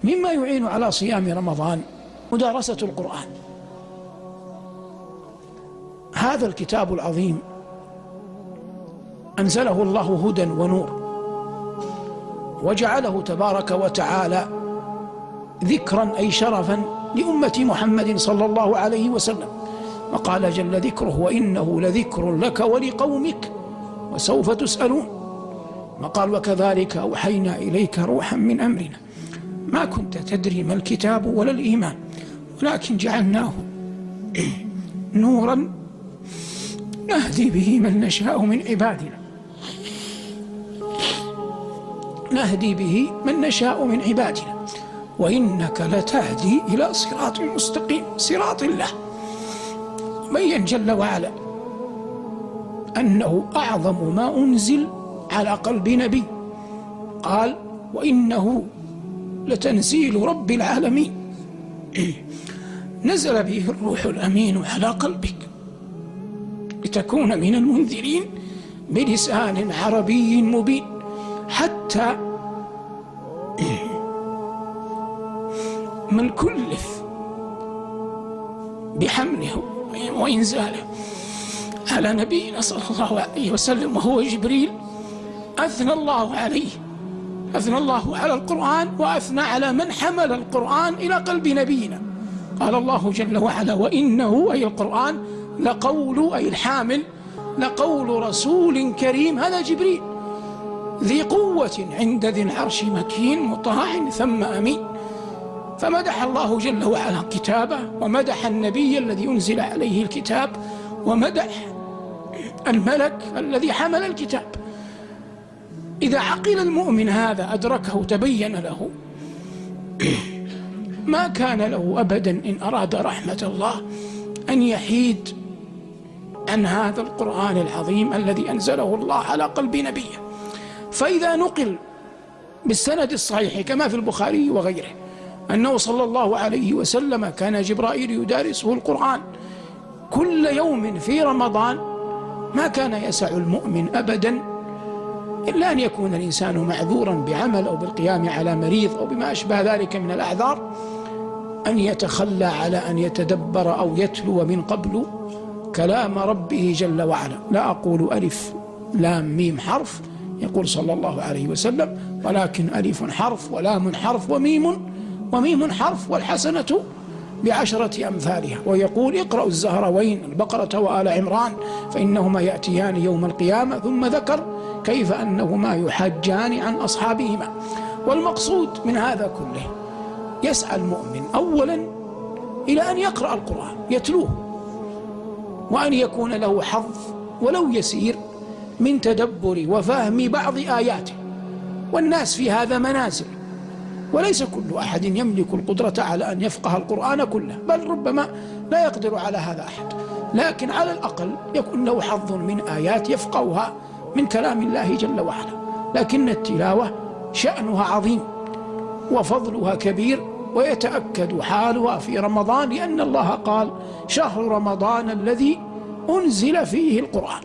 مما يعين على صيام رمضان مدارسة القرآن. هذا الكتاب العظيم أنزله الله هدى ونور، وجعله تبارك وتعالى ذكرا أي شرفا لأمة محمد صلى الله عليه وسلم، وقال جل ذكره: وإنه لذكر لك ولقومك وسوف تسألون. وقال: وكذلك أوحينا إليك روحا من أمرنا ما كنت تدري ما الكتاب ولا الإيمان ولكن جعلناه نورا نهدي به من نشاء من عبادنا وإنك لتهدي إلى صراط مستقيم، صراط الله. بين جل وعلا أنه أعظم ما أنزل على قلب نبي، قال: وإنه لتنزيل رب العالمين نزل به الروح الأمين على قلبك لتكون من المنذرين بلسان عربي مبين، حتى من كلف بحمله وإنزاله على نبينا صلى الله عليه وسلم وهو جبريل أثنى الله عليه، أثنى الله على القرآن وأثنى على من حمل القرآن إلى قلب نبينا. قال الله جل وعلا: وإنه أي القرآن لقول أي الحامل لقول رسول كريم، هذا جبريل، ذي قوة عند ذي العرش مكين مطاع ثم أمين. فمدح الله جل وعلا كتابه، ومدح النبي الذي أنزل عليه الكتاب، ومدح الملك الذي حمل الكتاب. إذا عقل المؤمن هذا أدركه تبين له ما كان له أبدا إن أراد رحمة الله أن يحيد عن هذا القرآن العظيم الذي أنزله الله على قلب نبيه. فإذا نقل بالسند الصحيح كما في البخاري وغيره أنه صلى الله عليه وسلم كان جبرائيل يدارسه القرآن كل يوم في رمضان، ما كان يسع المؤمن أبدا إلا أن يكون الإنسان معذورا بعمل أو بالقيام على مريض أو بما أشبه ذلك من الأعذار، أن يتخلى على أن يتدبر أو يتلو من قبل كلام ربه جل وعلا. لا أقول ألف لام ميم حرف يقول صلى الله عليه وسلم، ولكن ألف حرف ولام حرف وميم حرف، والحسنة ب10 أمثالها. ويقول: اقرأوا الزهروين البقرة وآل عمران فإنهما يأتيان يوم القيامة، ثم ذكر كيف أنهما يحجان عن أصحابهما. والمقصود من هذا كله يسعى المؤمن أولا إلى أن يقرأ القرآن يتلوه، وأن يكون له حظ ولو يسير من تدبر وفهم بعض آياته. والناس في هذا منازل، وليس كل أحد يملك القدرة على أن يفقه القرآن كله، بل ربما لا يقدر على هذا أحد، لكن على الأقل يكون له حظ من آيات يفقهها من كلام الله جل وعلا. لكن التلاوة شأنها عظيم وفضلها كبير، ويتأكد حالها في رمضان، لأن الله قال: شهر رمضان الذي أنزل فيه القرآن.